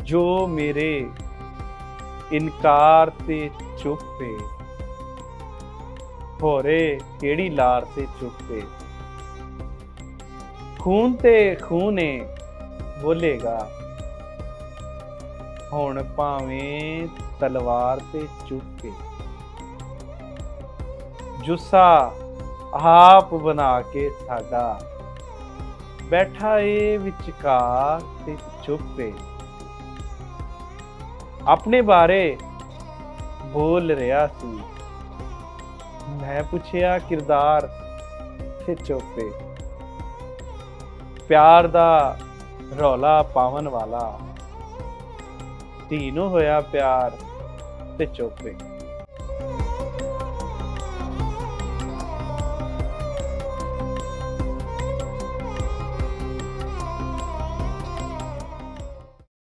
जो मेरे इनकार ते चुप ए, होरे केड़ी लार ते चुप ए। खून ते खून ए बोलेगा, हुण भावें तलवार ते चुप ए। जुस्सा आप बना के साडा, बैठा ए विचकार ते चुप ए। अपने बारे बोल रहा सी, मैं पुछया किरदार ते चुप ए। प्यार दा रौला पावन वाला, धी नूं होया प्यार ते चुप ए।